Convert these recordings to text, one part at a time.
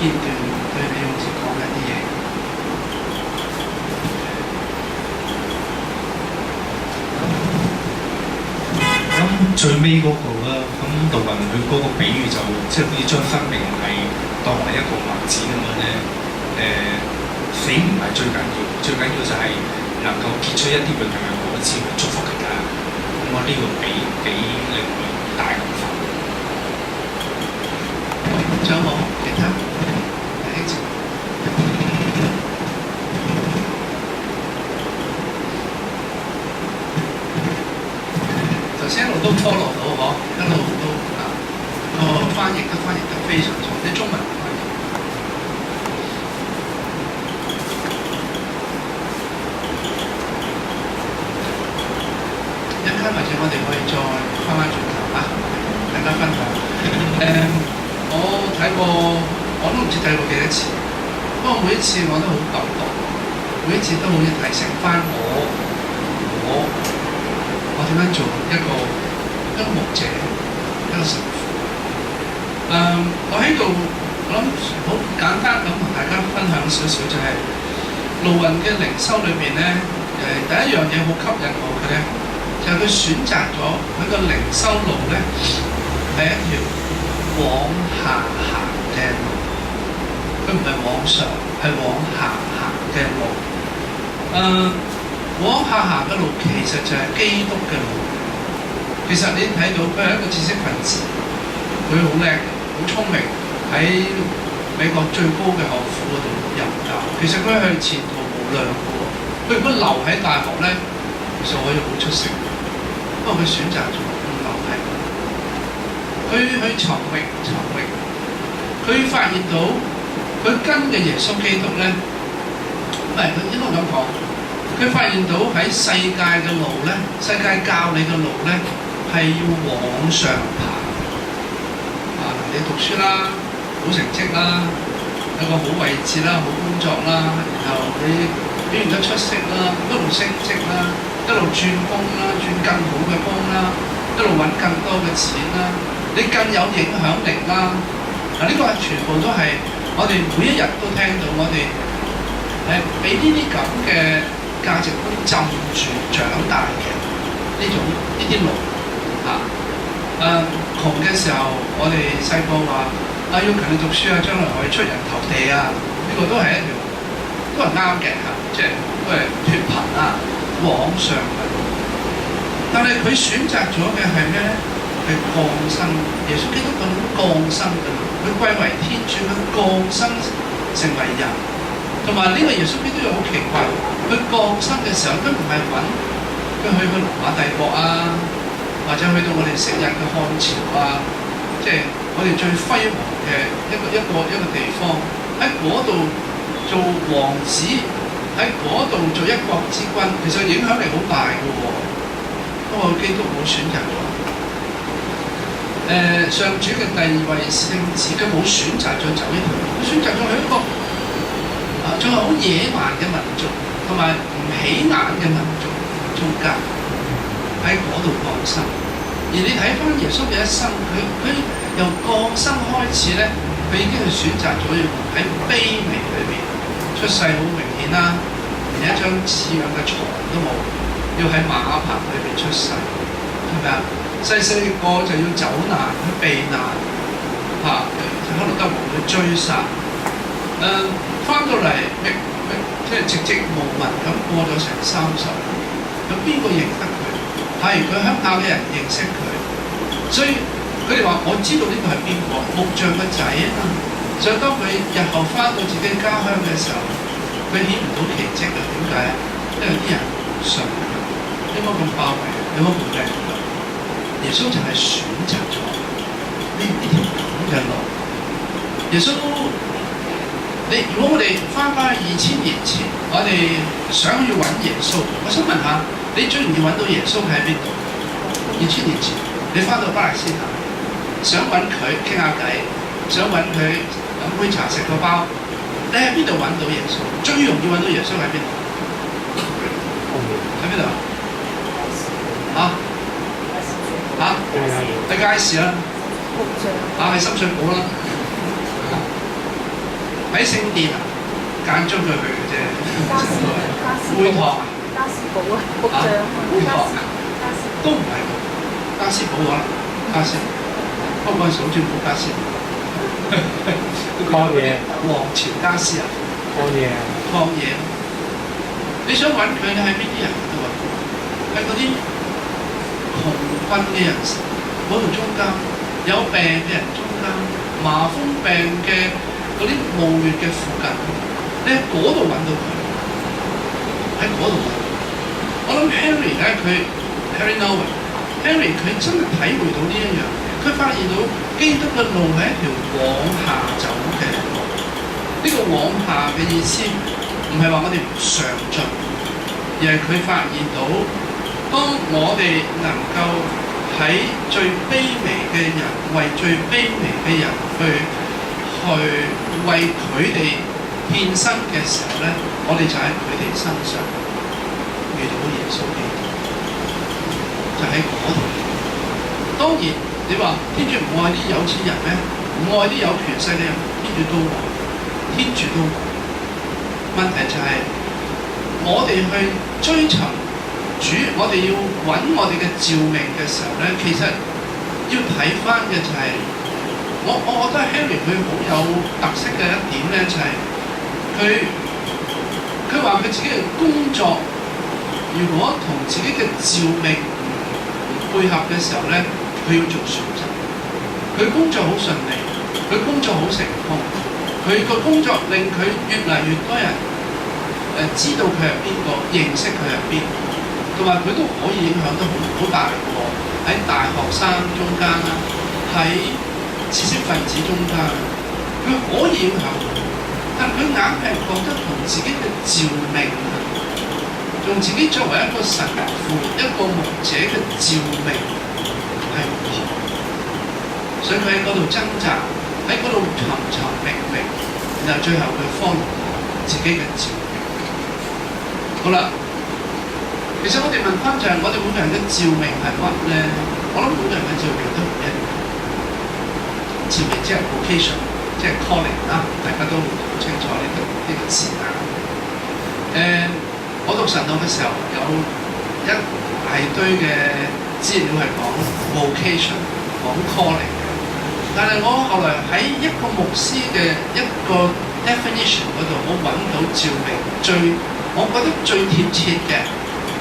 片段對你好似講緊啲嘢。咁最尾嗰個啦，咁杜雲佢嗰個比喻就即係好似將生命係當係一個麥子咁樣咧。死唔係最緊要，最緊要就係能夠結出一啲永恆嘅果子去祝福其他。咁我呢個幾令我大感受。仲有冇其他？弟兄姊妹，頭先一路都 follow 到嗬，一路都翻譯得非常錯，啲中文翻譯。一陣間或者我哋可以再翻轉頭啊，大家分享。我睇過，我都唔知睇過幾多次，不過每一次我都好感動，每一次都好似提醒翻我點樣做一個牧者，一個神父。我喺度，我諗好簡單咁同大家分享少少，就係盧雲嘅靈修裏邊咧，第一樣嘢好吸引我嘅咧，就係佢選擇咗佢個靈修路咧係一條往下行嘅路，佢唔係往上，係往下行嘅路。往下行嘅路其實就係基督嘅路。其實你睇到佢係一個知識分子，佢好叻，好聰明，喺美國最高嘅學府嗰度任教。其實佢係前途無量嘅喎。佢如果留喺大學咧，其實可以好出色。不過佢選擇咗唔留喺度。佢去尋覓，佢發現到佢跟嘅耶穌基督咧，唔係佢應該咁講，佢發現到喺世界嘅路咧，世界教你嘅路咧係要往上爬。你讀書啦，好成績啦，有個好位置啦，好工作啦，然後你表現得出色啦，一路升職啦，一路轉工啦，轉更好嘅工啦，一路揾更多嘅錢啦。你更有影響力啦！呢個全部都係我哋每一日都聽到，我哋係俾呢啲咁嘅價值觀浸住長大嘅呢啲路嚇。窮嘅時候，我哋細個話要勤力讀書啊，將來可以出人頭地啊，呢個都係一條都係啱嘅嚇，即係都係脫貧啊，往上嘅路。但係佢選擇咗嘅係咩咧？係降生，耶穌基督嗰種降生嘅路，佢貴為天主，佢降生成為人。同埋呢個耶穌基督又好奇怪，佢降生嘅時候都唔係揾佢去羅馬帝國啊，或者去到我哋昔日嘅漢朝啊，即係我哋最輝煌嘅一個地方，喺嗰度做王子，喺嗰度做一國之君，其實影響力好大嘅喎。不過基督冇選擇咗。上主嘅第二位聖子，佢冇選擇再走呢條路，佢選擇咗去一個仲係好野蠻嘅民族，同埋唔起眼嘅民族中間，喺嗰度降生。而你睇翻耶穌嘅一生，佢由降生開始咧，佢已經係選擇咗要喺卑微裏邊出世，好明顯啦，連一張似樣嘅床都冇，要喺馬棚裏邊出世，係咪啊？細個就要走難去避難嚇，可能得王去追殺。翻到嚟即係寂寂無聞咁過咗成30年，有邊個認得佢？係佢鄉下嘅人認識佢，所以佢哋話：我知道呢個係邊個，木匠嘅仔啊嘛。所以當佢日後翻到自己家鄉嘅時候，佢顯唔到奇蹟啊？點解？因為啲人唔信佢，點解咁包圍？點解咁靚？耶穌就係選擇咗呢條咁嘅路。耶穌，如果我哋翻2000年前，我哋想要揾耶穌，我想問下，你最容易揾到耶穌喺邊度？2000年前，你翻到巴勒斯坦，想揾佢傾下偈，想揾佢飲杯茶食個包，你喺邊度揾到耶穌？最容易揾到耶穌喺邊度？喺邊度啊？喺街市啦，喺深水埗啦。喺聖殿啊，間中佢去嘅啫。會堂啊，加士堡啊，木匠會堂啊，都唔係加士堡可能加士堡，不過嗰陣時好似冇加士堡。曠野，王朝家私啊，曠野，曠野。你想揾佢，你係邊啲人都揾到，係嗰啲窮困嘅人士嗰度中間，有病嘅人中間，麻風病嘅嗰啲墓穴嘅附近，你喺嗰度揾到佢，喺嗰度揾到。我諗 Henry 咧，Henry Nouwen 佢真係體會到呢一樣嘢，佢發現到基督嘅路係一條往下走嘅路。呢個往下嘅意思唔係話我哋唔上進，而係佢發現到，當我哋能夠喺最卑微嘅人，為最卑微嘅人去為佢哋獻身嘅時候咧，我哋就喺佢哋身上遇到耶穌基督，就喺嗰度。當然，你話天主唔愛啲有錢人咩？唔愛啲有權勢嘅人，天主都愛，天主都愛。問題就係、我哋去追尋主，我哋要揾我哋嘅召命嘅時候咧，其實要睇翻嘅就係、我覺得 Henry 佢好有特色嘅一點咧，就係佢話佢自己嘅工作，如果同自己嘅召命唔配合嘅時候咧，佢要做選擇。佢工作好順利，佢工作好成功，佢個工作令佢越嚟越多人知道佢係邊個，認識佢係邊個，同埋佢都可以影響得好大嘅喎。喺大學生中間啦，喺知識分子中間，佢可以影響，但佢硬係覺得同自己嘅召命，用自己作為一個神父、一個牧者嘅召命係唔同，所以佢喺嗰度掙扎，喺嗰度尋覓覓，然後最後佢follow自己嘅召命。好啦，其實我哋問翻就係、我哋每個人嘅召命係乜咧？我諗每個人嘅召命都唔一樣。召命即係 vocation， 即係 calling 啦，大家都好清楚呢個字眼。我讀神學嘅時候有一大堆嘅資料係講 vocation， 講 calling 嘅，但係我後來喺一個牧師嘅一個 definition 嗰度，我揾到召命我覺得最貼切嘅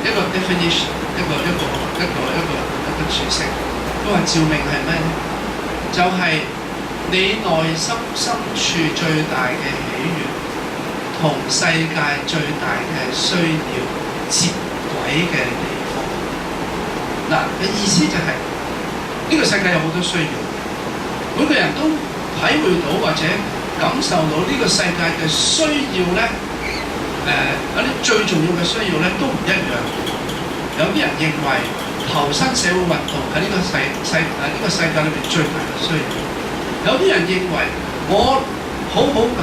一個 definition， 一個註釋。佢話召命係咩咧？就係、你內心深處最大嘅喜悅，同世界最大嘅需要接軌嘅地方。嗱嘅意思就係、呢個世界有好多需要，每個人都體會到或者感受到呢個世界嘅需要咧。有啲最重要嘅需要咧都唔一樣。有啲人認為投身社會運動係呢個世界裏面最大嘅需要。有啲人認為我好好咁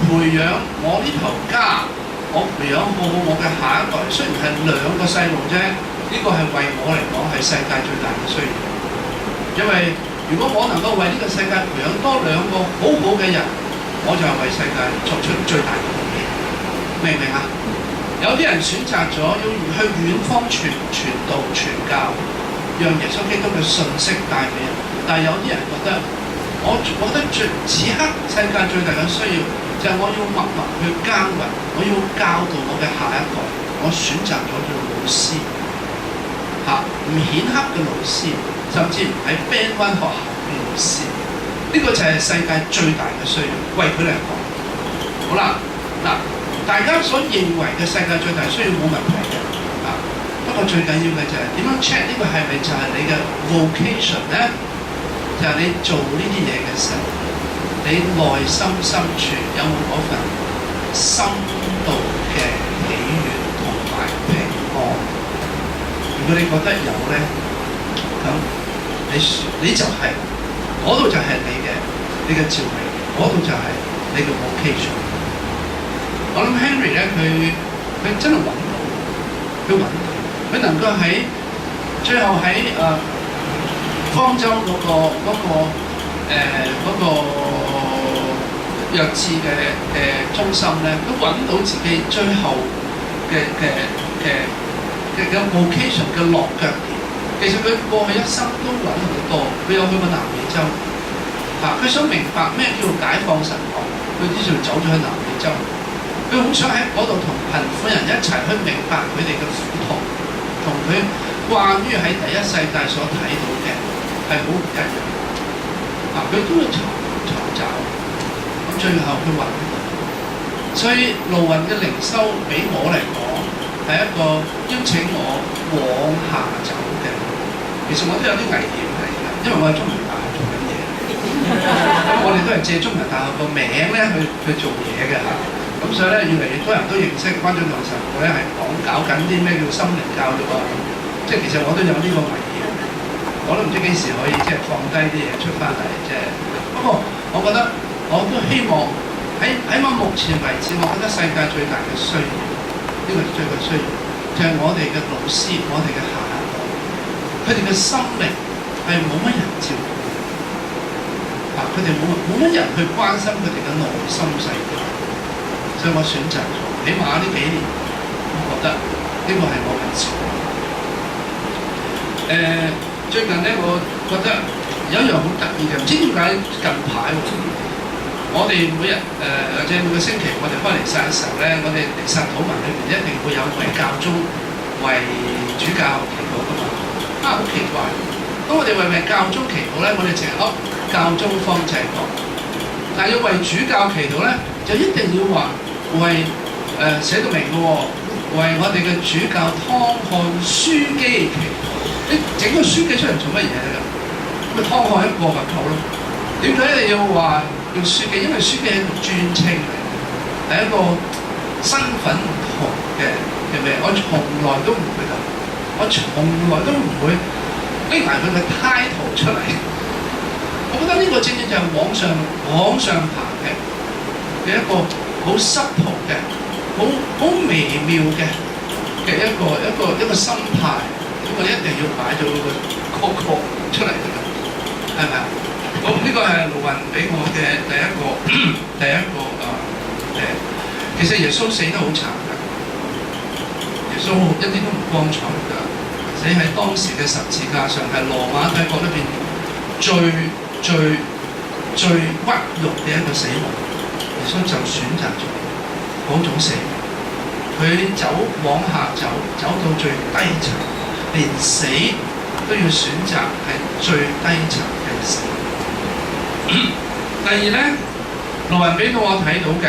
培養我呢頭家，我培養好我嘅下一代。雖然係2個細路啫，呢個係為我嚟講係世界最大嘅需要。因為如果我能夠為呢個世界培養多2個好好嘅人，我就係為世界作出最大嘅貢獻。明唔明啊？有啲人選擇咗要去遠方傳道傳教，讓耶穌基督嘅信息帶俾人。但係有啲人覺得，我覺得此刻世界最大嘅需要就係我要默默去耕耘，我要教導我嘅下一代。我選擇咗做老師，唔顯赫嘅老師，甚至唔喺 Band 1學校嘅老師。呢個就係世界最大嘅需要，為佢嚟講。好啦，嗱。大家所認為嘅世界最大需要冇問題嘅，不過最緊要嘅就係點樣 check 呢個係咪就係你嘅 vocation 咧？就係你做呢啲嘢嘅時候，你內心深處有冇嗰份深度嘅喜悅同埋平安？如果你覺得有咧，咁你就係嗰度就係你嘅召命，嗰度就係你嘅 vocation。我諗 Henry 咧，佢真係揾到，佢能夠喺最後喺方舟嗰個弱智嘅中心咧，都揾到自己最後嘅 vocation 嘅落腳點。其實佢過去一生都揾好多，佢有去過南美洲，佢想明白咩叫解放神學，佢於是走咗去南美洲。佢好想喺嗰度同貧苦人一齊去明白佢哋嘅苦痛，同佢慣於喺第一世界所睇到嘅係好唔一樣。佢都要尋找，咁最後佢揾到。所以盧雲嘅靈修俾我嚟講係一個邀請我往下走嘅。其實我都有啲危險係嘅，因為我喺中文大學做緊嘢，我哋都係借中文大學個名咧去做嘢嘅嚇。咁所以咧，越嚟越多人都認識關俊棠神父咧係搞緊啲咩叫心靈教育啊。即係其實我都有呢個危險，我都唔知幾時可以即係放低啲嘢出翻嚟即係。不過我覺得我都希望喺我目前為止，我覺得世界最大嘅需要，呢個最大嘅需要就係我哋嘅老師，我哋嘅下一代，佢哋嘅心靈係冇乜人照顧，佢哋冇乜人去關心佢哋嘅內心世界，所以我選擇咗，起碼呢幾年，我覺得呢個係我嘅錯。最近咧，我覺得有一樣好得意嘅，唔知點解近排我哋每日或者每個星期我哋開彌撒嘅時候咧，我哋彌撒禱文裏邊一定會有為教宗、為主教祈禱噶嘛。好奇怪！當我哋為教宗祈禱咧，我哋淨係教宗方濟各，但係要為主教祈禱咧，就一定要話為寫到明嘅喎，為我哋嘅主教湯漢樞機祈禱。你整個書記出嚟做乜嘢㗎？咁咪湯漢一個咪夠咯？點解一定要話用書記？因為書記係一個尊稱嚟，係一個身份唔同嘅咩？我從來都唔會咁，我從來都唔會拎埋佢嘅 title 出嚟。我覺得呢個正正就係往上爬嘅一個好subtle嘅、好微妙嘅一個心態。我哋一定要擺咗嗰個出嚟㗎，係咪啊？好，呢個係盧雲俾我嘅第一個其實耶穌死得好慘㗎，耶穌一啲都唔光彩㗎，死喺當時嘅十字架上，係羅馬帝國裏邊最屈辱嘅一個死亡。耶穌就選擇咗嗰種死亡，佢往下走到最低層。連死都要選擇係最低層嘅死。第二咧，盧雲俾到我睇到嘅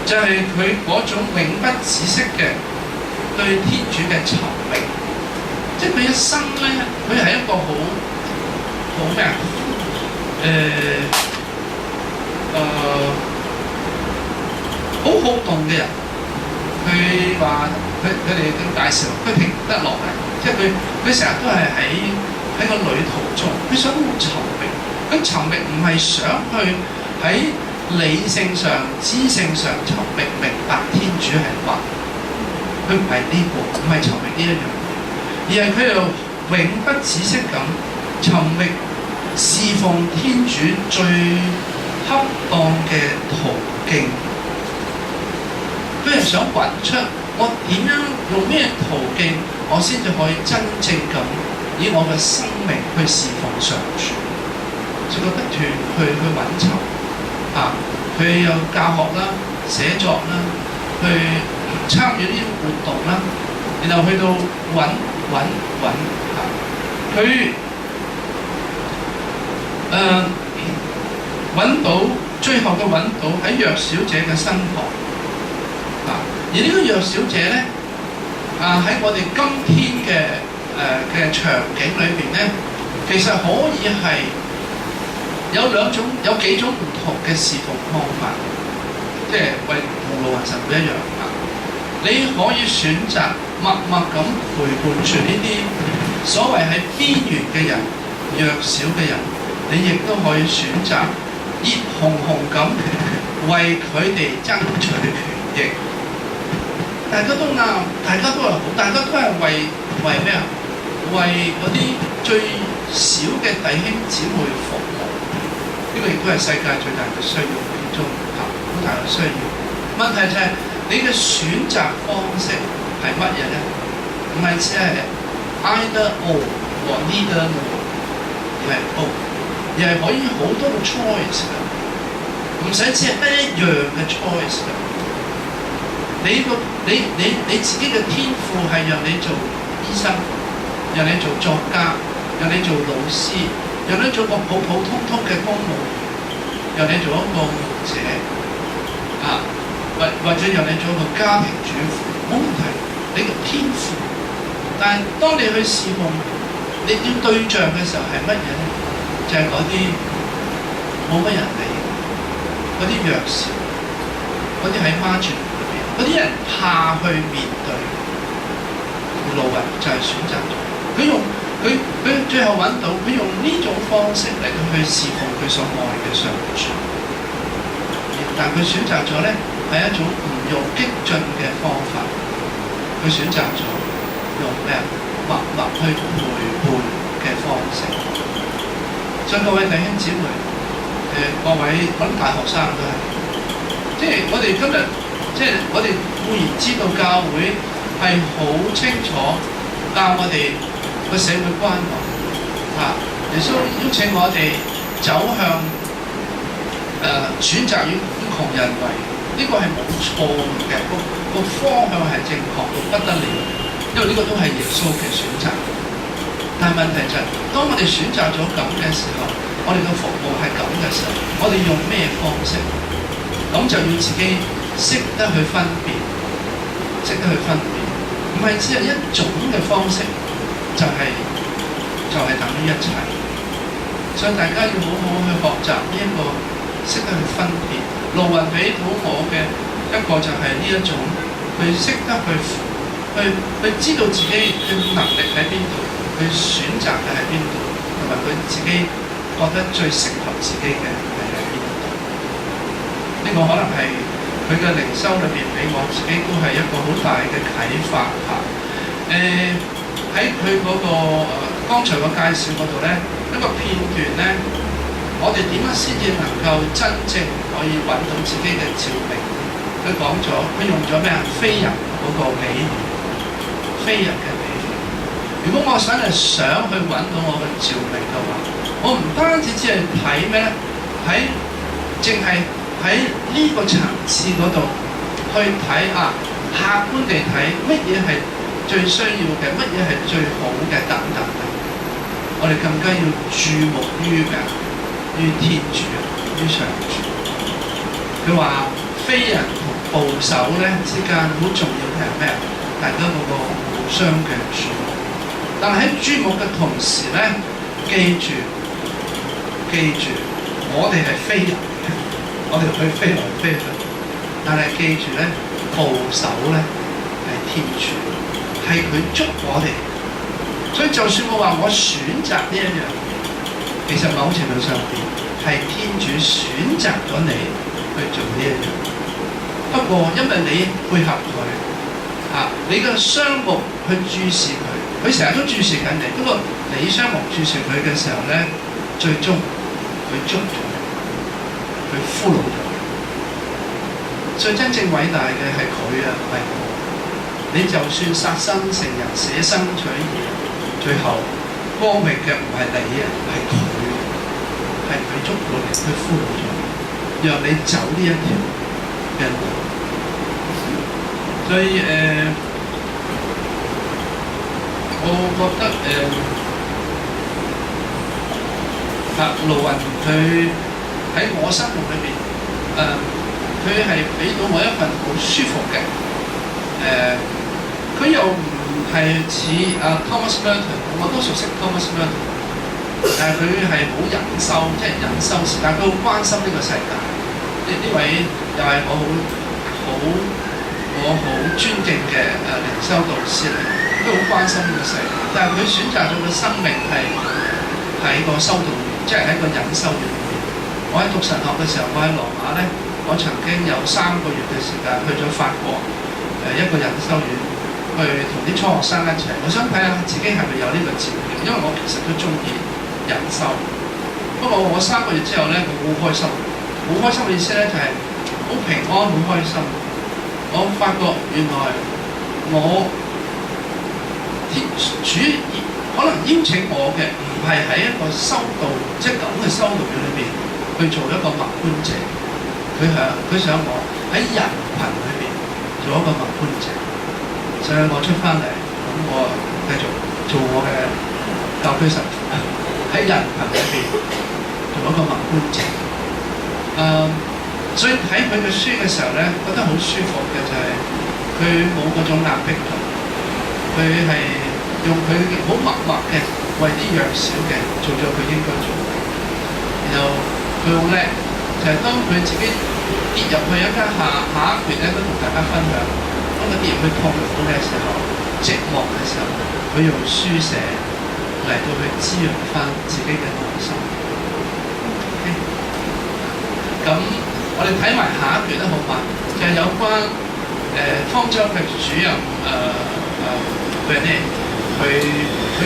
就係佢嗰種永不止息嘅對天主嘅尋覓，即係佢一生咧，佢係一個好咩啊？好好動嘅人。佢話佢哋咁介紹，佢停唔得落嚟。即係佢成日都係喺個旅途中，佢想尋覓。佢尋覓唔係想去喺理性上、知性上尋覓明白天主係乜，佢唔係呢個，唔係尋覓呢一樣嘢，而係佢又永不止息咁尋覓侍奉天主最恰當嘅途徑。佢係想揾出我點樣用咩途徑，我先至可以真正咁以我嘅生命去侍奉上主。所以佢不斷去揾尋佢有教學啦、寫作啦，去參與呢啲活動啦，然後去到揾佢揾到最後嘅揾到喺弱小者嘅身旁。而呢個弱小者咧，喺我哋今天嘅場景裏邊咧，其實可以係有幾種唔同嘅侍奉方法，即係同盧雲神父一樣你可以選擇默默咁陪伴住呢啲所謂喺邊緣嘅人、弱小嘅人，你亦都可以選擇熱紅紅咁為佢哋爭取權益。大家都啱，大家都係好，大家都係為咩啊？為嗰啲最小嘅弟兄姊妹服務，呢個亦都係世界最大嘅需要其中。大嘅需要。問題就係你嘅選擇方式係乜嘢咧？唔係只係 either or 或 neither nor， 而係 or， 而係可以好多個 choice 嘅，唔使只係得一樣嘅 choice 嘅。你自己嘅天賦係讓你做醫生，讓你做作家，讓你做老師，讓你做個普普通通嘅公務員，讓你做一個牧者啊，或者讓你做一個家庭主婦，冇問題，你個天賦。但係當你去侍奉，你要對象嘅時候係乜嘢咧？就係嗰啲冇乜人理，嗰啲弱小，嗰啲喺margin裏邊，嗰啲人怕去面對。路雲就係選擇咗，佢最後揾到，佢用呢種方式嚟到去侍奉佢所愛嘅上主。但佢選擇咗咧係一種唔用激進嘅方法，佢選擇咗用咩默默去陪伴嘅方式。所以各位弟兄姊妹，各位我諗大學生都係，即係我哋今日，即係我哋固然知道教會係好清楚教我哋個社會關懷啊，耶穌邀請我哋走向選擇與窮人為，呢個係冇錯嘅，個方向係正確到不得了，因為呢個都係耶穌嘅選擇。但係問題就係，當我哋選擇咗咁嘅時候，我哋嘅服務係咁嘅時候，我哋用咩方式？咁就要自己識得去分辨，唔係只係一種嘅方式，就係等於一切。所以大家要好好去學習呢一個識得去分辨。路雲俾到我嘅一個就係呢一種，佢識得去知道自己嘅能力喺邊度，佢選擇嘅喺邊度，同埋佢自己覺得最適合自己嘅係喺邊度。呢個可能係佢嘅靈修裏邊俾我自己都係一個好大嘅啟發嚇。喺佢嗰個剛才個介紹嗰度咧，一個片段咧，我哋點樣先至能夠真正可以揾到自己嘅召命？佢講咗，佢用咗咩啊？非人嗰個比喻，非人嘅比喻。如果我想去揾到我嘅召命嘅話，我唔單止只係睇咩咧，淨係喺呢個層次嗰度去睇啊，客觀地睇乜嘢係最需要嘅，乜嘢係最好嘅等等嘅。我哋更加要注目於天主，於上主。佢話非人同部首咧之間好重要嘅係咩啊？大家嗰個互相嘅注目。但係喺注目嘅同時咧，記住，我哋係非人嘅，我哋去飛來飛去。但係記住咧，部首咧係天主，係佢捉我哋。所以就算我話我選擇呢一樣，其實某程度上邊係天主選擇咗你去做呢一樣。不過因為你配合佢啊，你嘅雙目去注視佢成日都注視緊你。不過你雙目注視佢嘅時候咧，最終佢捉咗你，佢俘虜咗你。最真正偉大嘅係佢啊，唔係我。你就算殺生成人，捨生取義，最後光榮嘅唔係你啊，係佢捉到你，佢俘虜咗你，讓你走呢一條嘅路。所以我覺得路雲佢喺我生活裏邊佢係俾到我一份好舒服嘅佢又唔係似Thomas Merton， 我都熟悉 Thomas Merton， 但係佢係好隱修，即係隱修士，但係佢好關心呢個世界。呢位又係我好尊敬嘅靈修導師嚟，都好關心呢個世界。但係佢選擇咗個生命係喺個修道院，即係喺個隱修院裏面。我喺讀神學嘅時候，我喺羅馬咧，我曾經有3個月嘅時間去咗法國一個隱修院。去同啲初學生一齊，我想睇下自己係咪有呢個召命，因為我其實都中意隱修。不過我3個月之後咧，我好開心。好開心嘅意思咧就係好平安、好開心。我發覺原來我主可能邀請我嘅唔係喺一個修道，即係咁嘅修道院裏邊去做一個默觀者，佢想我喺人群裏邊做一個默觀者，所以我出翻嚟，咁我繼續做我嘅教區神父喺人群裏邊做一個默觀者。所以睇佢嘅書嘅時候咧，覺得好舒服嘅就係佢冇嗰種壓迫感，佢係用佢好默默嘅為啲弱小嘅做咗佢應該做嘅。然後佢好叻，就係當佢自己跌入去一間下一橛咧，都同大家分享。當佢跌入去痛苦嘅時候、寂寞嘅時候，佢用書寫嚟到去滋養翻自己嘅內心。咁我哋睇埋下一段啦，好嘛？就係有關方舟嘅主任佢哋即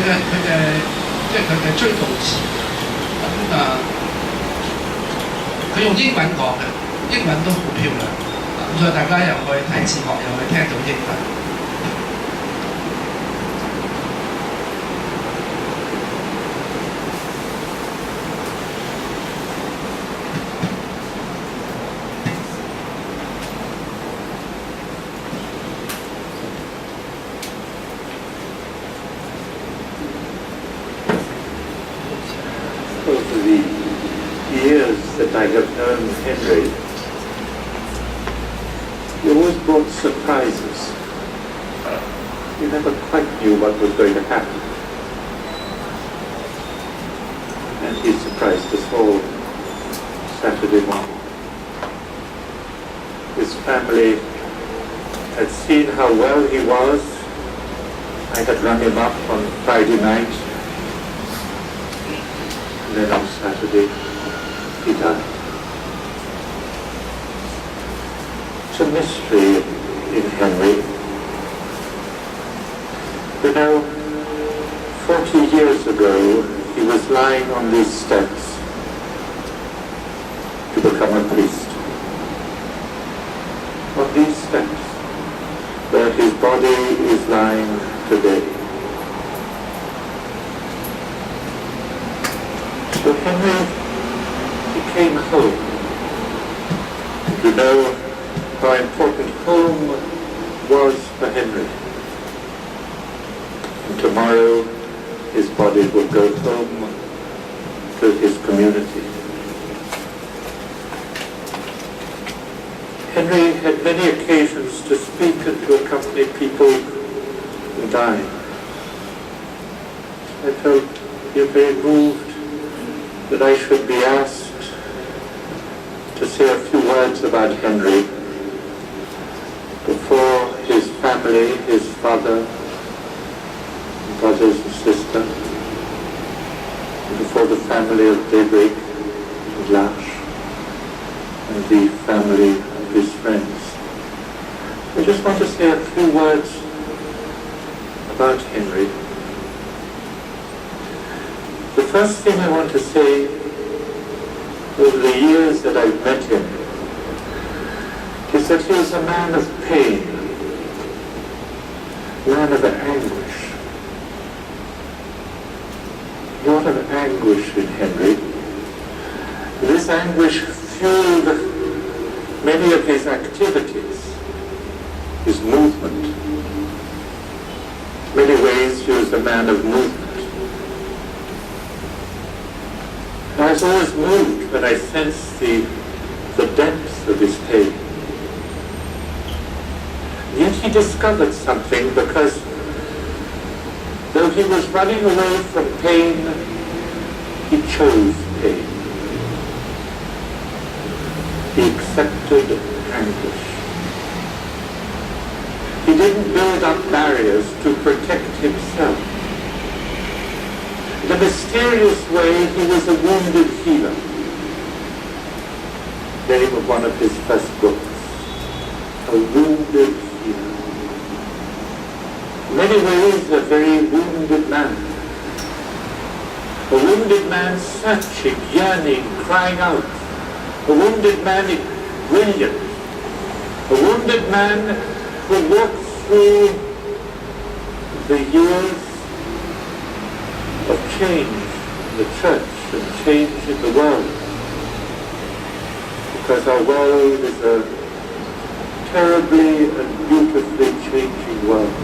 係佢嘅追悼詞。咁佢用英文講嘅，英文都好漂亮。咁所以大家又可以睇字幕，又可以聽到英文。I have known Henry, he always brought surprises. You never quite knew what was going to happen. And he surprised us all Saturday morning. His family had seen how well he was. I had rung him up on Friday night. And then on Saturday, he died. It's a mystery in Henry. You know, 40 years ago, he was lying on these steps to become a priest. On these steps, where his body is lying today. So Henry, he came home. You know how important home was for Henry. And tomorrow his body will go home to his community. Henry had many occasions to speak and to accompany people in dying. I felt very moved that I should be asked to say a few words about Henry before his family, his father, brothers and sisters, and before the family of Daybreak and Lash, and the family of his friends. I just want to say a few words about Henry. The first thing I want to say, over the years that I've met him, is that he was a man of pain, a man of anguish. A lot of anguish in Henry. This anguish fueled many of his activities, his movement. In many ways, he was a man of movement. I was always moved when I sensed the depth of his pain. Yet he discovered something, because though he was running away from pain, he chose pain. He accepted anguish. He didn't build up barriers to protect himself. In a mysterious way, he was a wounded healer. Name of one of his first books, A Wounded Healer. In many ways, a very wounded man. A wounded man searching, yearning, crying out. A wounded man in brilliance, A wounded man who walked through the years of change in the church and change in the world. Because our world is a terribly and beautifully changing world.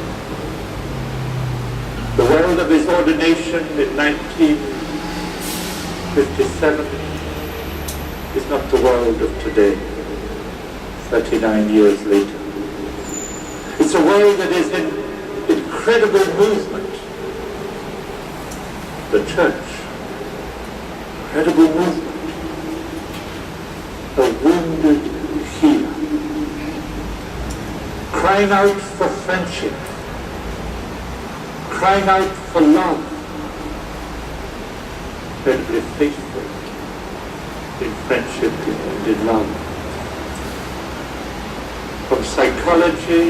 The world of his ordination in 1957 is not the world of today, 39 years later. It's a world that is in incredible movement. The church, incredible movement. A wounded healer, crying out for friendship, crying out for love, incredibly faithful in friendship and in love. From psychology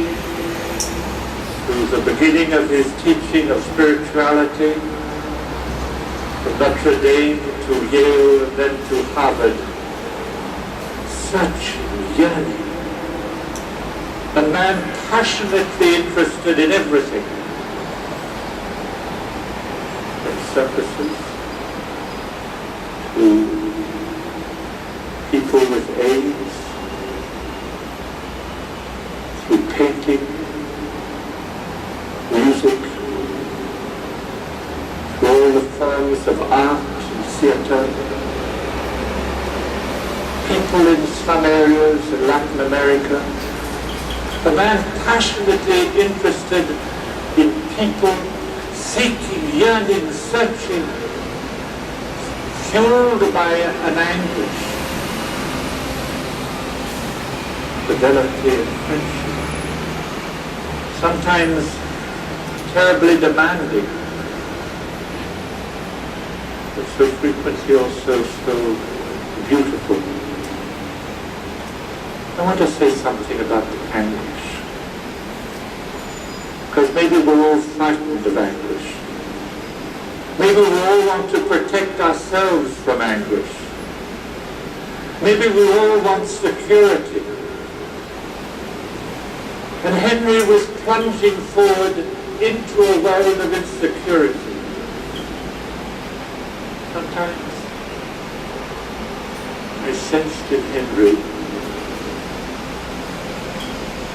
to the beginning of his teaching of spirituality, from Notre Dame to Yale and then to Harvard, such yearning. A man passionately interested in everything. From circuses to people with AIDS, through painting, music, through all the forms of art and theatre. People in some areas in Latin America, a man passionately interested in people seeking, yearning, searching, fueled by an anguish, fidelity and friendship, sometimes terribly demanding, but so frequently also so beautiful. I want to say something about the anguish, because maybe we're all frightened of anguish. Maybe we all want to protect ourselves from anguish. Maybe we all want security. And Henry was plunging forward into a world of insecurity. Sometimes I sensed in Henry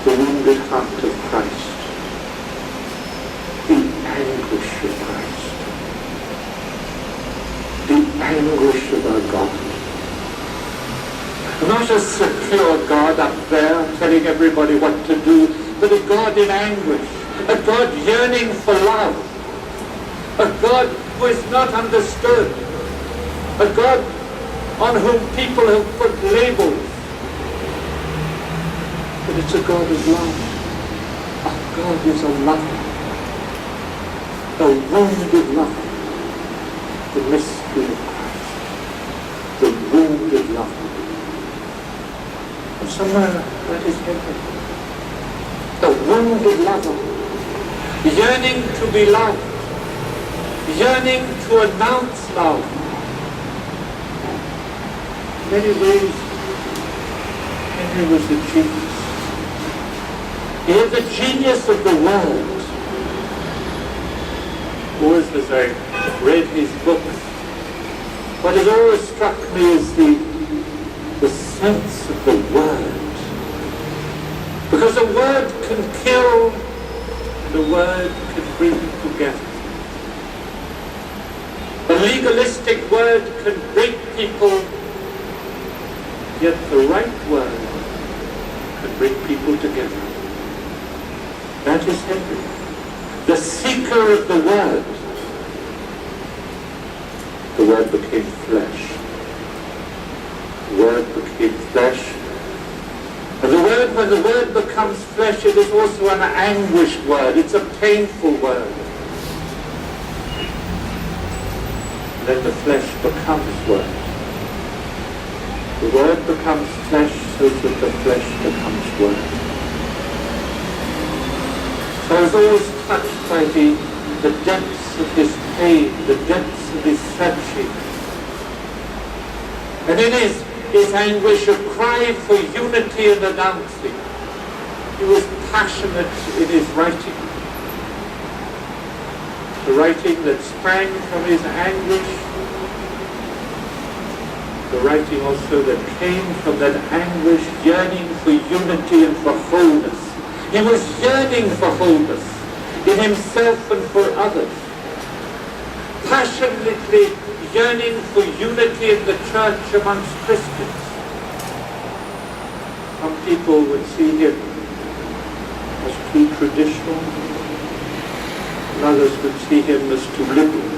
the wounded heart of Christ, the anguish of Christ, the anguish of our God. Not a secure God up there telling everybody what to do, but a God in anguish, a God yearning for love, a God who is not understood, a God on whom people have put labels. But it's a God of love. Our God is a lover, a wounded lover. The mystery of Christ, the wounded lover. And somewhere that is heaven. A wounded lover, yearning to be loved, yearning to announce love. In many ways, Henry was the genius. He had the genius of the world. Always as I read his books, what has always struck me is the sense of the word. Because a word can kill, and a word can bring together. A legalistic word can break people, yet the right word can bring people together. That is Henry, the seeker of the Word. The Word became flesh. The Word became flesh. And the Word, when the Word becomes flesh, it is also an anguished word. It's a painful word. Then the flesh becomes Word. The Word becomes flesh so that the flesh becomes Word. I was always touched by the depths of his pain, the depths of his searching. And in his anguish, a cry for unity and announcing. He was passionate in his writing. The writing that sprang from his anguish, the writing also that came from that anguish, yearning for unity and for wholeness. He was yearning for wholeness in himself and for others, passionately yearning for unity in the church amongst Christians. Some people would see him as too traditional, and others would see him as too liberal.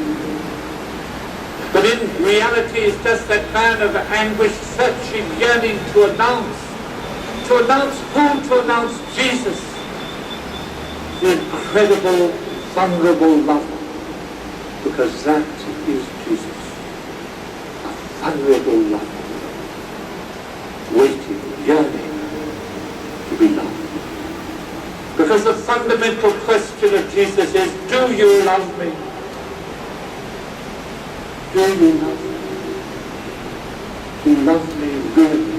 But in reality, it's just that man of anguish, searching, yearning to announce who? To announce Jesus, the incredible, vulnerable lover, because that is Jesus, a vulnerable lover, waiting, yearning to be loved. Because the fundamental question of Jesus is, do you love me? Do you love me? Do you love me really?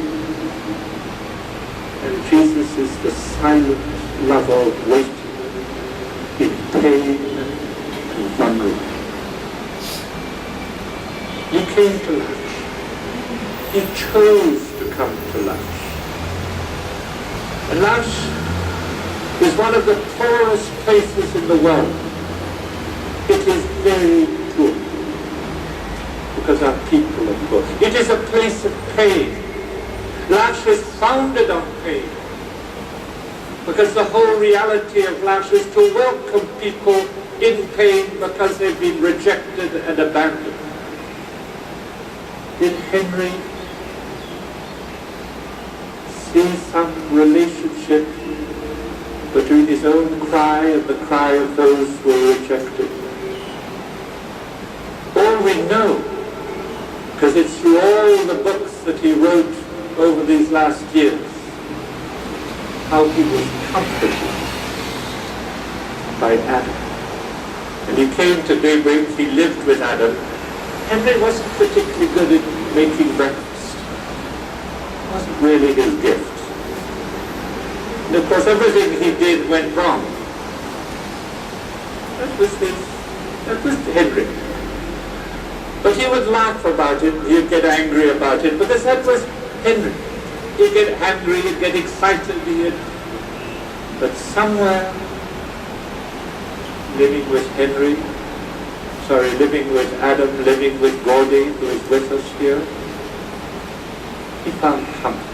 And Jesus is the silent lover waiting in pain and vulnerable. He came to Lash. He chose to come to Lash. And Lash is one of the poorest places in the world. It is very poor because our people are poor. It is a place of pain. Lash is founded on pain because the whole reality of Lash is to welcome people in pain because they've been rejected and abandoned. Did Henry see some relationship between his own cry and the cry of those who were rejected? All we know, because it's through all the books that he wrote over these last years, how he was comforted by Adam. And he came to daybreak, he lived with Adam. Henry wasn't particularly good at making breakfast. It wasn't really his gift. And of course everything he did went wrong. That was Henry. But he would laugh about it, he'd get angry about it, because that was Henry. He'd get angry, he'd get excited, but somewhere, living with Adam, living with Gordy, who is with us here, he found comfort.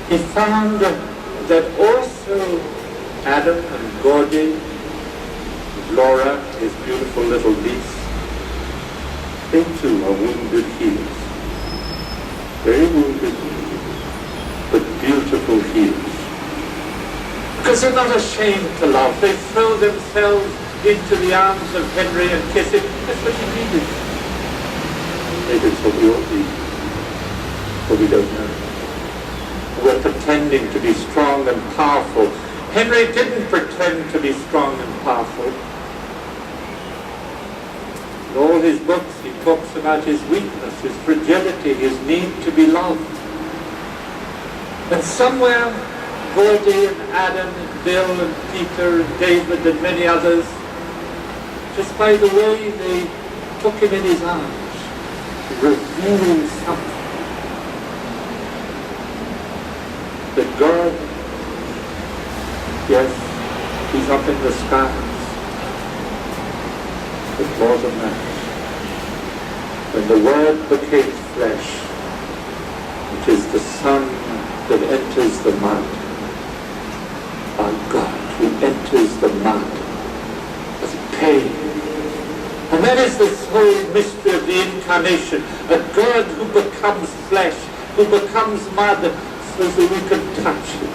He found that also Adam and Gordy, Laura, his beautiful little niece, they too are wounded healers. Very wounded, but beautiful healers. Because they're not ashamed to love. They throw themselves into the arms of Henry and kiss him. That's what he needed. Maybe it's what we all need, but we don't know. We're pretending to be strong and powerful. Henry didn't pretend to be strong and powerful. In all his books, he talks about his weakness, his fragility, his need to be loved. And somewhere, Gordy and Adam and Bill and Peter and David and many others, just by the way they took him in his arms, revealing something. That God, yes, he's up in the skies, but more than that, when the Word became flesh, it is the Son that enters the mud, our God who enters the mud of pain. And that is this whole mystery of the incarnation, a God who becomes flesh, who becomes mud, so that we can touch him.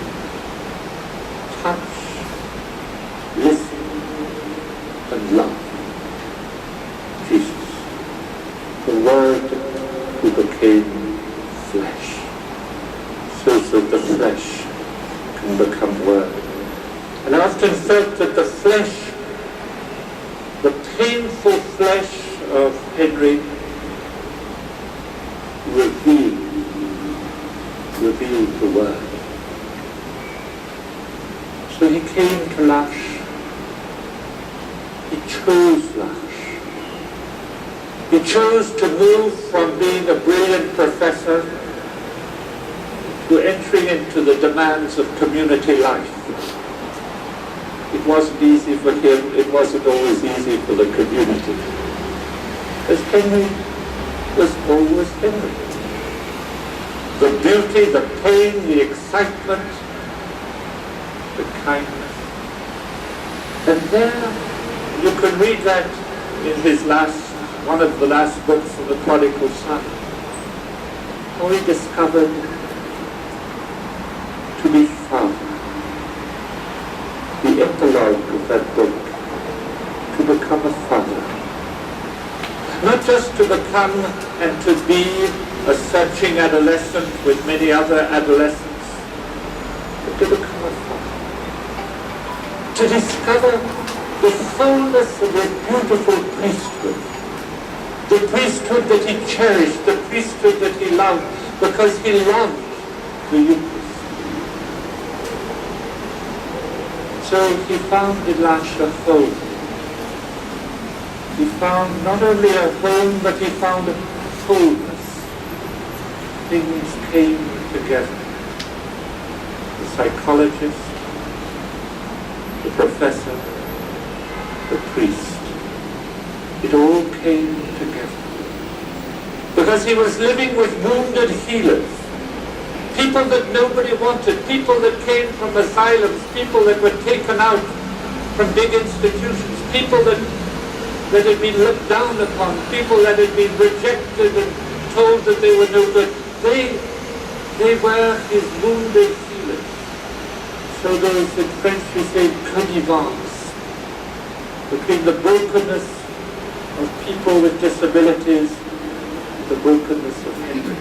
Touch, listen, and love. Jesus, the Word who became flesh, so that the flesh can become Word. And I often felt that the flesh, the painful flesh of Henry, revealed the Word. So he came to L'Arche. He chose L'Arche. He chose to move from being a brilliant professor to entering into the demands of community life. It wasn't easy for him, it wasn't always easy for the community. Because Henry was always Henry. The beauty, the pain, the excitement, the kindness. And there, you can read that in his one of the last books of the Prodigal Son, how he discovered to be found. The epilogue of that book, to become a father. Not just to become and to be a searching adolescent with many other adolescents, but to become a father. To discover the fullness of his beautiful priesthood. The priesthood that he cherished, the priesthood that he loved, because he loved the Eucharist. So he found in L'Arche a home. He found not only a home, but he found a wholeness. Things came together. The psychologist, the professor, the priest. It all came together. Because he was living with wounded healers. People that nobody wanted, people that came from asylums, people that were taken out from big institutions, people that had been looked down upon, people that had been rejected and told that they were no good. They were his wounded healers. So there is in French we say connivence between the brokenness of people with disabilities and the brokenness of Henry.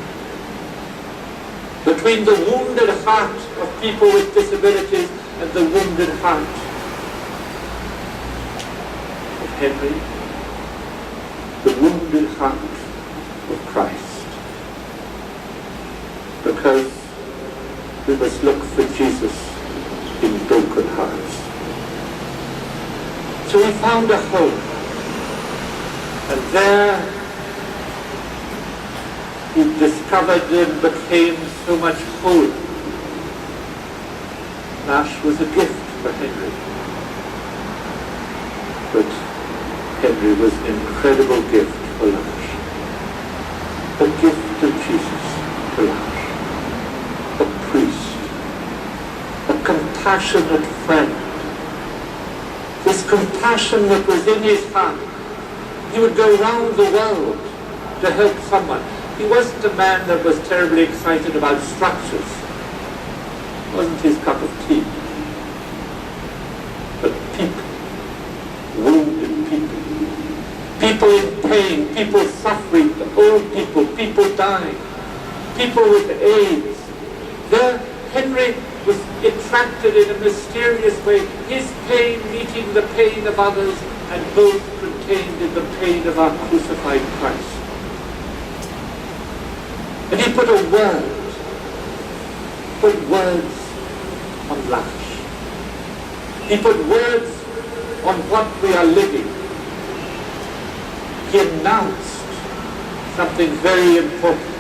Between the wounded heart of people with disabilities and the wounded heart of Henry, the wounded heart of Christ. Because we must look for Jesus in broken hearts. So we found a home, and there he discovered and became so much whole. L'Arche was a gift for Henry. But Henry was an incredible gift for L'Arche. A gift of Jesus to L'Arche. A priest. A compassionate friend. This compassion that was in his heart. He would go round the world to help someone. He wasn't a man that was terribly excited about structures. It wasn't his cup of tea. But people, wounded people, people in pain, people suffering, old people, people dying, people with AIDS. There, Henry was attracted in a mysterious way, his pain meeting the pain of others, and both contained in the pain of our crucified Christ. And he put words on L'Arche. He put words on what we are living. He announced something very important.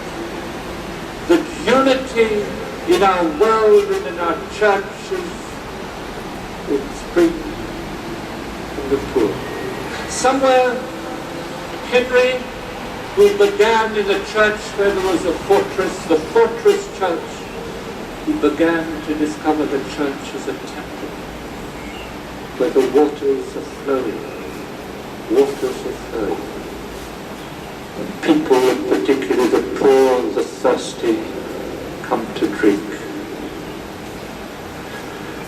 That unity in our world and in our churches will spring from the poor. Somewhere, Henry, who began in a church where there was a fortress, the fortress church, he began to discover the church as a temple where the waters are flowing. Waters are flowing. And people, and particularly the poor and the thirsty, come to drink.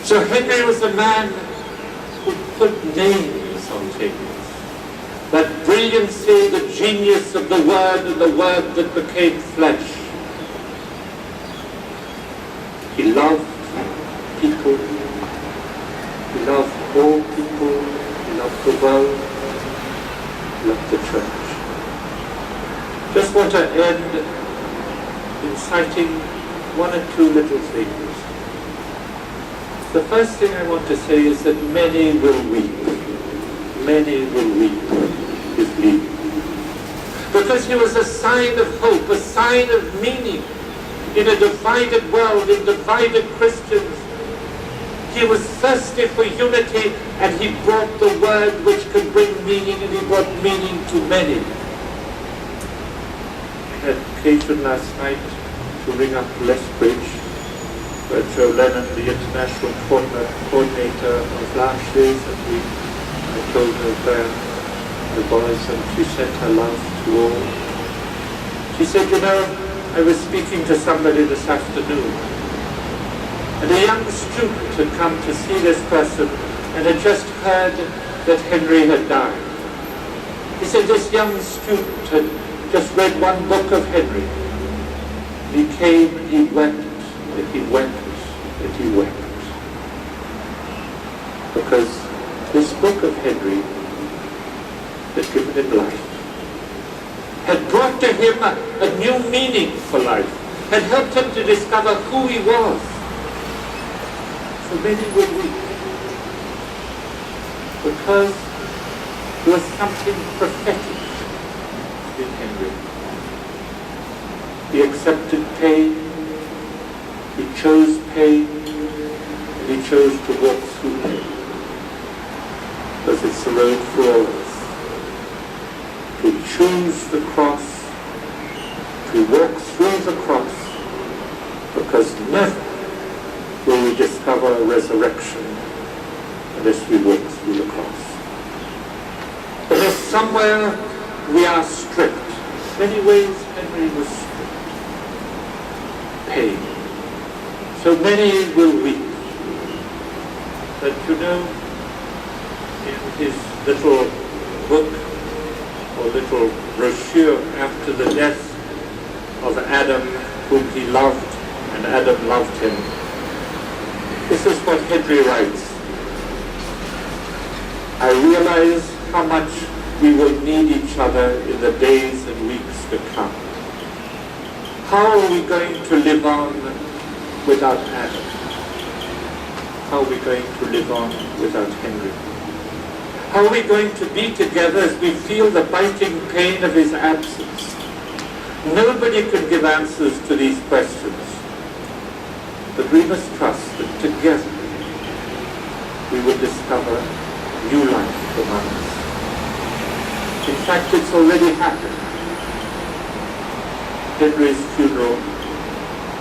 So Henry was a man who put names on things. That brilliancy, the genius of the Word and the Word that became flesh. He loved people. He loved all people. He loved the world. He loved the church. Just want to end in citing one or two little things. The first thing I want to say is that many will weep. Many will weep his leaving. Because he was a sign of hope, a sign of meaning in a divided world, in divided Christians. He was thirsty for unity, and he brought the word which can bring meaning, and he brought meaning to many. I had occasion last night to ring up Lethbridge, where Joe Lennon, the international coordinator of Lash is, and I told her there the boys, and she sent her love to all. She said, you know, I was speaking to somebody this afternoon, and a young student had come to see this person and had just heard that Henry had died. He said this young student had just read one book of Henry. He came and he wept, and he wept, and he wept. Because this book of Henry had given him life, had brought to him a new meaning for life, had helped him to discover who he was. So many will weep, because there was something prophetic in Henry. He accepted pain, he chose pain, and he chose to walk through pain. Because it's the road for all of us. To choose the cross, to walk through the cross, because never will we discover a resurrection unless we walk through the cross. Unless somewhere we are stripped. In many ways Henry was stripped. Pain. So many will weep. But you know, in his little book or little brochure after the death of Adam, whom he loved, and Adam loved him, this is what Henry writes. I realize how much we will need each other in the days and weeks to come. How are we going to live on without Adam? How are we going to live on without Henry? How are we going to be together as we feel the biting pain of his absence? Nobody can give answers to these questions. But we must trust that together we will discover new life among us. In fact, it's already happened. Henry's funeral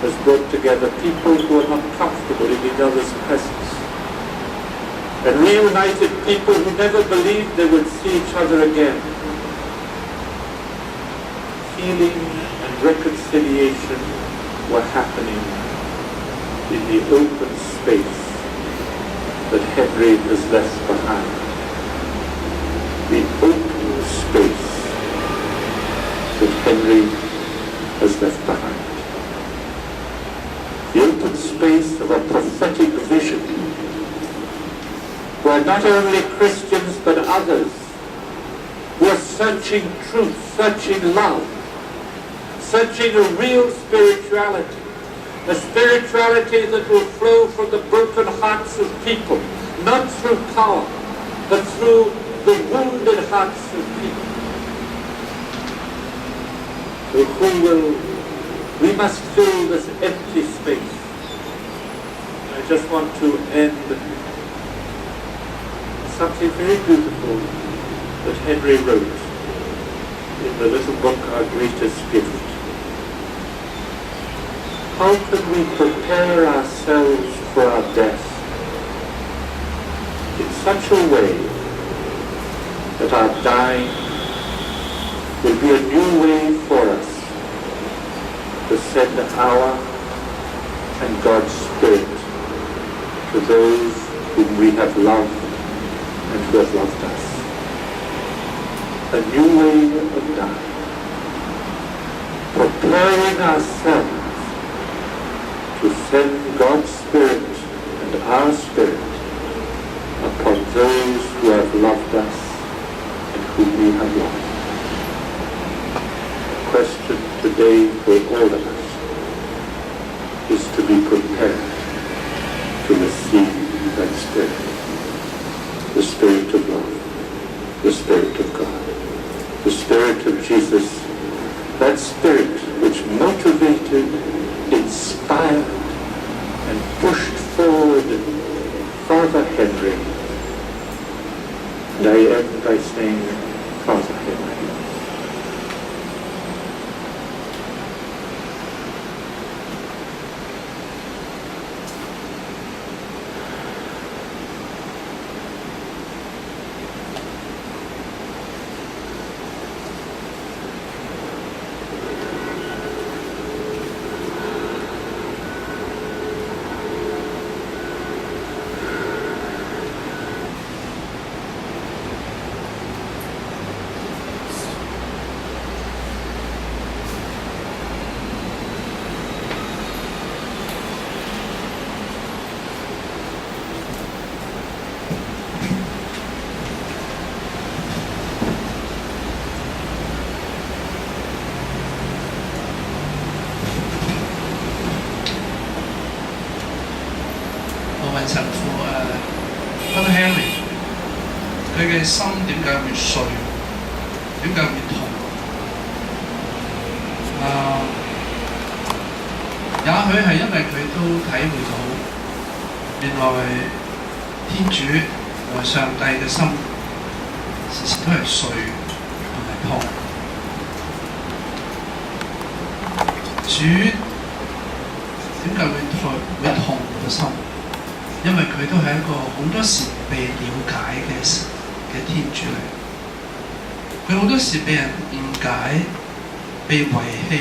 has brought together people who are not comfortable in each other's presence, and reunited people who never believed they would see each other again. Healing and reconciliation were happening in the open space that Henry has left behind. The open space that Henry has left behind. The open space of a prophetic vision, where not only Christians but others who are searching truth, searching love, searching a real spirituality, a spirituality that will flow from the broken hearts of people, not through power, but through the wounded hearts of people. So we must fill this empty space. I just want to end something very beautiful that Henry wrote in the little book, Our Greatest Gift. How can we prepare ourselves for our death in such a way that our dying will be a new way for us to send our and God's Spirit to those whom we have loved and who have loved us. A new way of dying. Preparing ourselves to send God's Spirit and our Spirit upon those who have loved us and whom we have loved. The question today for all of us is to be prepared to receive to inspire and pushed forward Father Henry. And I end by saying, Father Henry.神父Father Henry， 佢嘅心點解會碎？點解會痛？也許係因為佢都體會到，原來天主同埋上帝嘅心時時都係碎同埋痛。主點解會痛個心？因為佢都係一個好多時被了解嘅天主嚟，佢好多時被人誤解、被遺棄，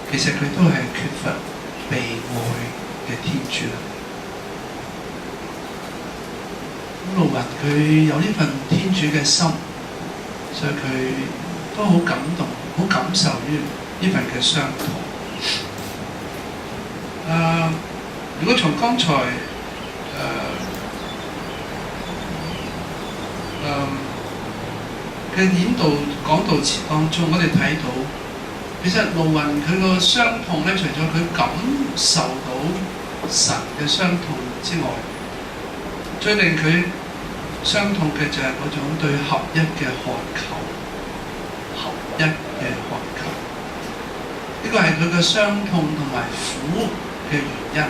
其實佢都係缺乏被愛嘅天主嚟。盧雲佢有呢份天主嘅心，所以佢都好感動、好感受於呢份嘅傷痛。如果從剛才嘅演導講道詞當中，我哋睇到其實盧雲佢個傷痛咧，除咗佢感受到神嘅傷痛之外，最令佢傷痛嘅就係嗰種對合一嘅渴求，合一嘅渴求。呢個係佢嘅傷痛同埋苦嘅原因。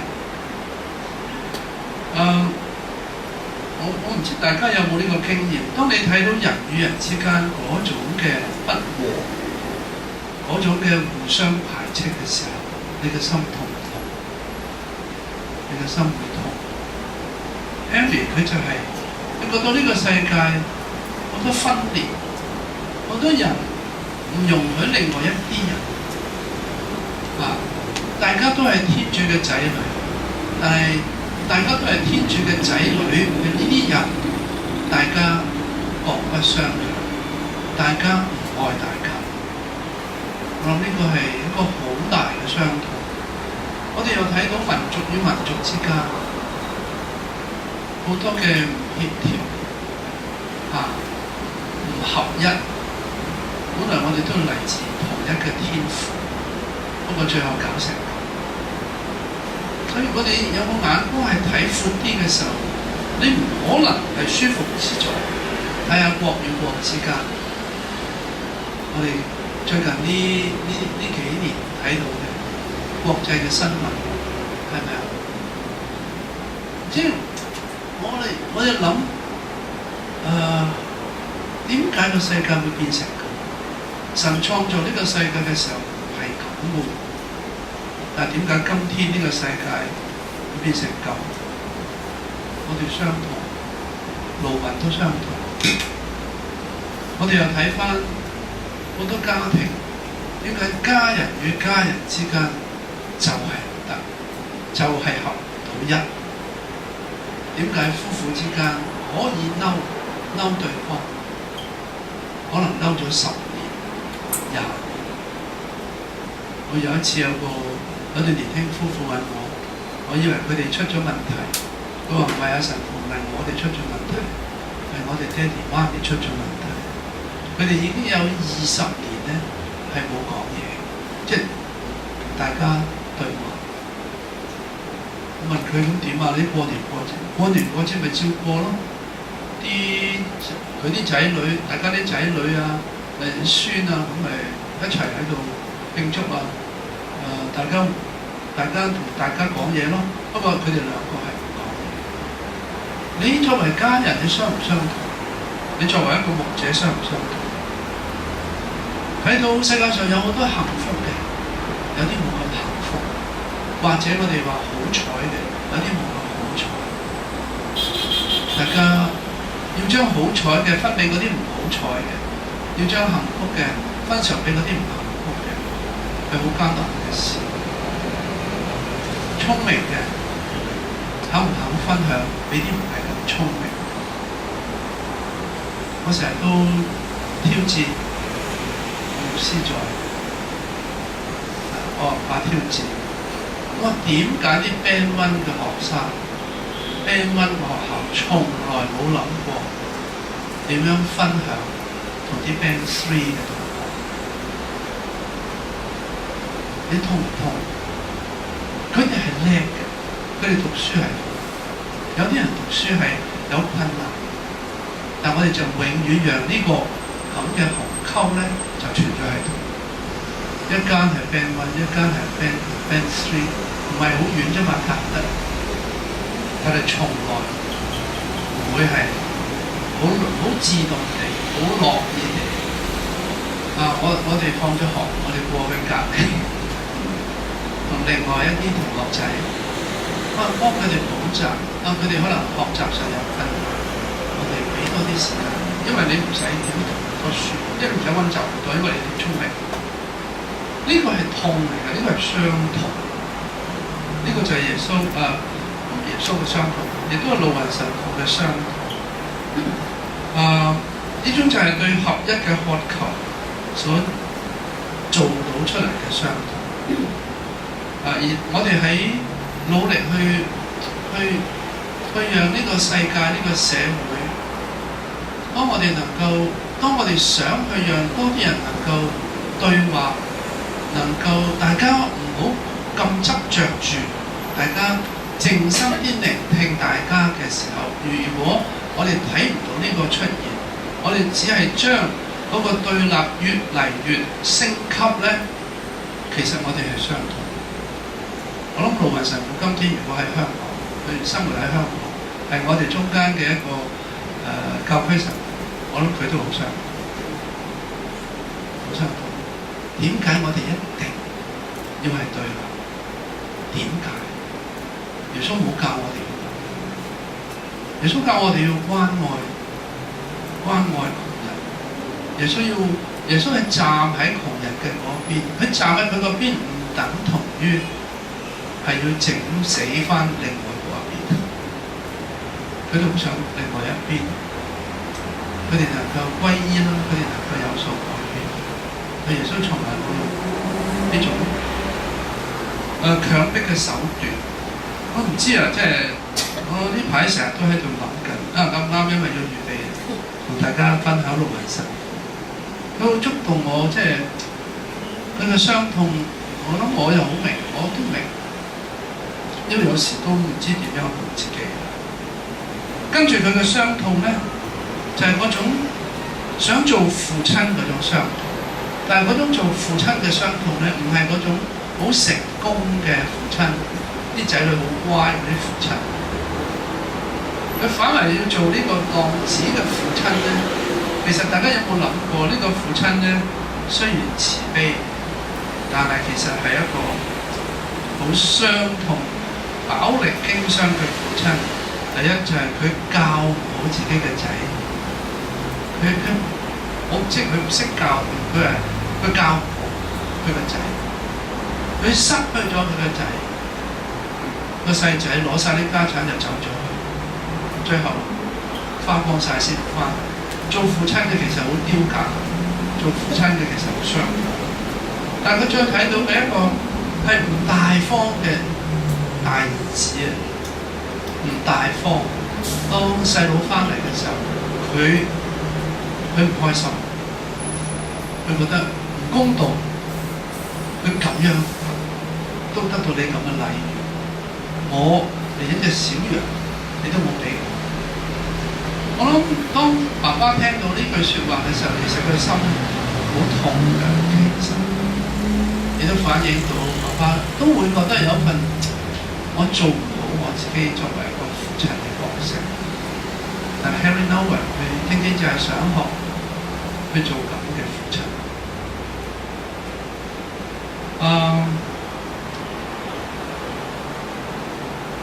我唔知大家有冇呢個經驗，當你睇到人與人之間嗰種嘅不和，嗰種嘅互相排斥嘅時候，你嘅心痛唔痛？你嘅心會痛。Henry 佢就係、你覺得呢個世界好多分裂，好多人唔容許另外一啲人大家都係天主嘅仔女，但係大家都係天主嘅仔女，呢啲人大家各不相讓，大家唔愛大家。我諗呢個係一個好大嘅傷痛。我哋又睇到民族與民族之間好多嘅唔協調，唔合一。本來我哋都嚟自同一嘅天父，不過最後搞成咁。所以我哋有個眼光係睇闊啲嘅時候，你唔可能係舒服自在。睇下國與國之間，我哋最近呢幾年睇到嘅國際嘅新聞，係咪啊？即係我哋諗，點解個世界會變成咁？神創造呢個世界嘅時候係咁嘅。但係點解今天呢個世界會變成咁？我哋傷痛，盧雲都傷痛。我哋又睇翻好多家庭，點解家人與家人之間就係唔得，就係合唔到一？點解夫婦之間可以嬲對方，可能嬲咗10年、20年？我有一次有對年輕夫婦問我以為佢哋出咗問題，佢話唔係啊，神父，唔係我哋出咗問題，係我哋爹哋媽咪出咗問題。佢哋已經有20年咧係冇講嘢，即係大家對話。我問佢咁點啊？你過年過節咪照過咯？佢啲仔女，大家啲仔女啊、孫啊，咁咪一齊喺度慶祝啊！大家同大家講嘢咯。不過佢哋兩個係唔講嘢。你作為家人，你相唔相同？你作為一個牧者，相唔相同？睇到世界上有好多幸福嘅，有啲冇咁幸福，或者我哋話好彩嘅，有啲冇咁好彩。大家要將好彩嘅分俾嗰啲唔好彩嘅，要將幸福嘅分享俾嗰啲唔幸福嘅，係好艱難嘅事。聰明嘅肯唔肯分享俾啲唔係咁聰明？我成日都挑戰牧師在挑戰。我點解啲 Band 1嘅學生、Band 1嘅學校從來冇諗過點樣分享同啲 Band 3嘅同學？你痛唔痛？佢哋係叻嘅，佢哋讀書係好，有啲人讀書係有困難，但我哋就永遠讓呢個咁嘅鴻溝咧就存在喺度。一間係 Band 1，一間係 Band 3，唔係好遠啫嘛，隔得。佢哋從來唔會係好自動地、好樂意地我哋放咗學，我哋過去隔離。同另外一啲同學仔，幫佢哋補習，佢哋可能學習上有困難，我哋俾多啲時間，因為你唔使點讀咁多書，即係唔使温習咁多，因為你哋聰明。呢個係痛嚟嘅，呢個係傷痛，呢個就係耶穌耶穌嘅傷痛，亦都係路雲神父嘅傷痛。呢種就係對合一嘅渴求所做到出嚟嘅傷痛。而我哋喺努力去讓呢個世界、呢個社會，當我哋想去讓多啲人能夠對話，能夠大家唔好咁執着住，大家靜心啲聆聽大家嘅時候，如果我哋睇唔到呢個出現，我哋只係將嗰個對立越嚟越升級咧，其實我哋係傷痛。我諗盧雲神父今天如果喺香港，佢生活喺香港，係我哋中間嘅一個教區神父，我諗佢都好傷痛，好傷痛。點解我哋一定要係對立？點解？耶穌冇教我哋，耶穌教我哋要關愛窮人。耶穌係站喺窮人嘅嗰邊，佢站喺佢嗰邊唔等同於係要整死翻另外嗰一邊，佢都好想另外一邊，佢哋能夠歸依啦，佢哋能夠有所改變。但耶穌從來冇用呢種強迫嘅手段。我唔知啊，即係我呢排成日都喺度諗緊，啱因為要預備同大家分享盧雲神，佢好觸動我，即係佢嘅傷痛，我諗我又好明，我都明。因為有時都唔知點樣對自己，跟住佢嘅傷痛咧，就係嗰種想做父親嗰種傷痛，但係嗰種做父親嘅傷痛咧，唔係嗰種好成功嘅父親，啲仔女好乖嗰啲父親，佢反為要做呢個浪子嘅父親咧。其實大家有冇諗過呢個父親咧？雖然慈悲，但係其實係一個好傷痛、飽歷經傷嘅父親。第一就係佢教唔好自己嘅仔，我即係佢唔識教佢教唔好佢個仔，佢失去咗佢個仔，個細仔攞晒啲家產就走咗去，最後花光晒先翻。做父親嘅其實好丟架，做父親嘅其實好傷痛。但係佢再睇到嘅一個係唔大方嘅大兒子啊，唔大方。當細佬翻嚟嘅時候，佢唔開心，佢覺得唔公道，佢咁樣都得到你咁嘅禮遇，我連一隻小羊你都冇俾我。我諗當爸爸聽到呢句説話嘅時候，其實佢心好痛㗎，其實亦都反映到爸爸化都會覺得有一份我做唔到我自己作為一個父親嘅角色。但 Harry Nouwen 佢天天就係想學去做咁嘅父親。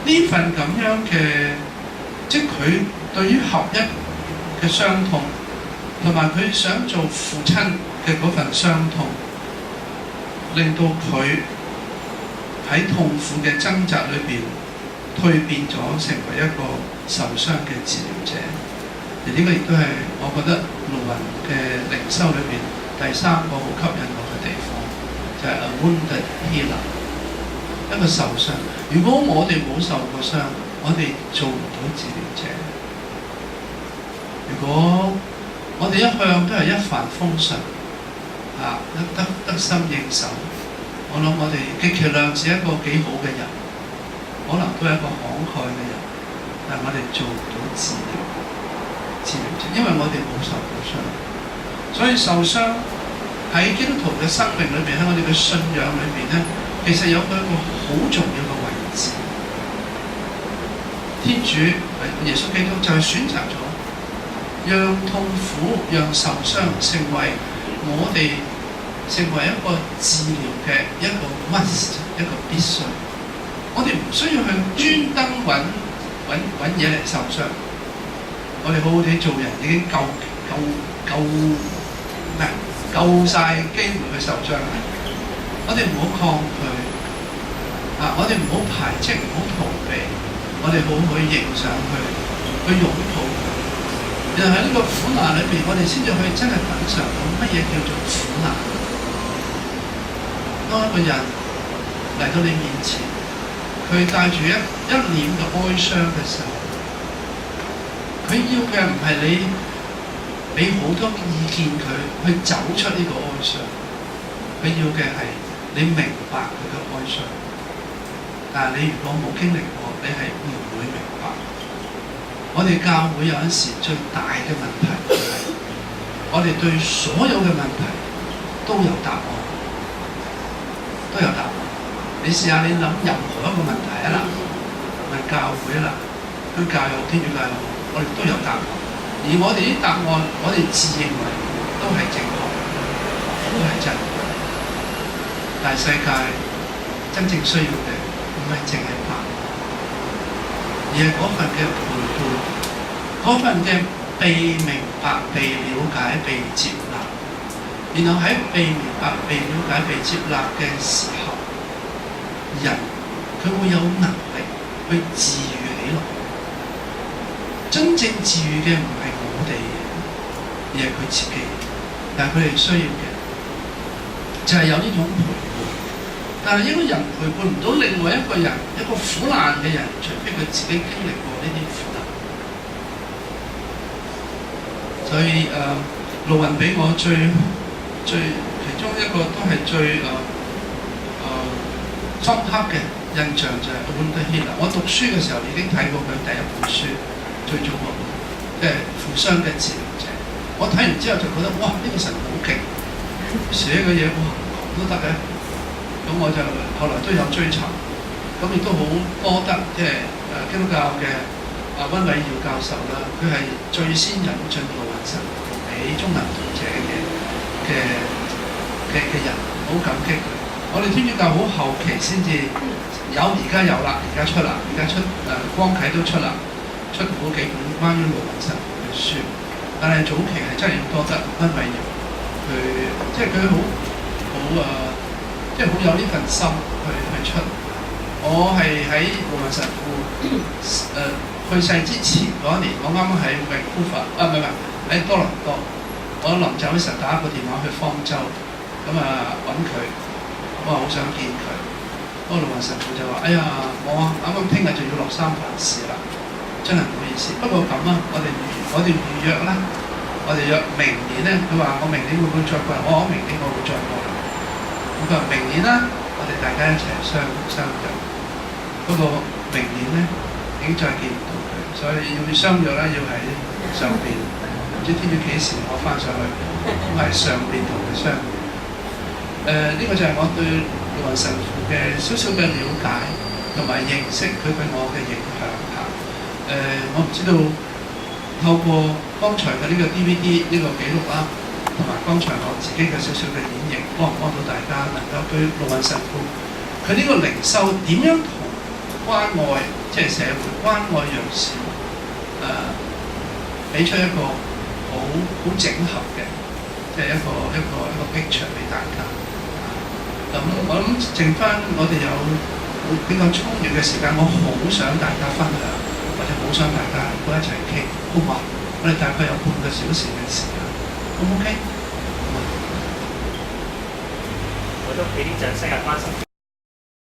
呢份咁樣嘅，即係佢對於合一嘅傷痛，同埋佢想做父親嘅嗰份傷痛，令到佢喺痛苦嘅掙扎裏邊蛻變咗，成為一個受傷嘅治療者。而呢個亦都係我覺得盧雲嘅靈修裏邊第三個好吸引我嘅地方，就係 a wounded healer， 一個受傷。如果我哋冇受過傷，我哋做唔到治療者。如果我哋一向都係一帆風順，得心應手，我諗我哋極其量是一個幾好嘅人，可能都係一個慷慨嘅人，但我哋做唔到治療者，因為我哋冇受過傷。所以受傷喺基督徒嘅生命裏邊，喺我哋嘅信仰裏邊咧，其實有佢一個好重要嘅位置。天主耶穌基督就係選擇咗，讓痛苦、讓受傷成為我哋成為一個治療嘅一個 must， 一個必須。我哋唔需要去專登揾嘢嚟受傷。我哋好好地做人已經夠晒機會去受傷。我哋唔好抗拒，我哋唔好排斥，唔好逃避，我哋好好去迎上去擁抱佢。然後喺呢個苦難裏邊，我哋先至去真係品嚐到乜嘢叫做苦難。當一個人嚟到你面前，佢帶住一臉嘅哀傷嘅時候，佢要嘅唔係你俾好多意見佢去走出呢個哀傷，佢要嘅係你明白佢嘅哀傷。但係你如果冇經歷過，你係唔會明白。我哋教會有陣時最大嘅問題係，我哋對所有嘅問題都有答案，都有答案。你試下你諗任何一個問題啦，問教會啦，對教育、天主教育，我哋都有答案。而我哋啲答案，我哋自認為都係正確，都係真。但係世界真正需要嘅唔係淨係答案，而係嗰份嘅陪伴，嗰份嘅被明白、被了解、被接納。然後喺被明白、被了解、被接納嘅時候，人佢會有能力去治癒起來。真正治癒嘅唔係我哋，而係佢自己。但係佢哋需要嘅就係有呢種陪伴。但係一個人陪伴唔到另外一個人，一個苦難嘅人，除非佢自己經歷過呢啲苦難。所以盧雲俾我最其中一個都係最深刻嘅印象就係 wounded healer。我讀書嘅時候已經睇過佢第一本書。最早個即係負傷嘅治療者，我睇完之後就覺得哇，呢個神好勁，寫嘅嘢哇咁都得嘅。咁我就後來都有追尋，咁亦都好多得即係基督教嘅溫偉耀教授啦，佢係最先引進盧雲神父俾中文讀者嘅人，好感激佢。我哋天主教好後期先至有，而家有啦，而家出光啟都出啦。出好幾本關於盧雲神父嘅書，但係早期係真係要多得溫偉耀，佢即係佢好即係好有呢份心去出。我係喺盧雲神父去世之前嗰一年，我啱啱喺喺多倫多，我臨走嘅時候打一個電話去方舟，咁揾佢，我話好想見佢。嗰個盧雲神父就話：哎呀，我啱啱聽日就要落三藩市啦。真係唔好意思，不過咁啊，我哋預約啦，我哋約明年咧。佢話我明年會唔會再過嚟？我明年我會再過嚟。咁佢話明年啦，我哋大家一齊相約。不過明年咧已經再見唔到佢，所以要相約啦，要喺上邊。唔知天主幾時我翻上去，咁喺上邊同佢相約。呢個就係我對盧雲雲神父嘅少少嘅了解同埋認識佢對我嘅影響嚇。我唔知道透過剛才嘅呢個 DVD 呢個記錄啦，同埋剛才我自己嘅少少嘅演繹，幫唔幫到大家能夠對盧雲神父佢呢個靈修點樣同關愛即係社會關愛弱小俾出一個好整合嘅，即係一個 picture 俾大家。咁我諗剩翻我哋有比較充裕嘅時間，我好想大家分享，或者好想大家都一齊傾，好嘛？我哋大概有半個小時嘅時間，好唔 OK？我都俾啲掌聲啊，關神父。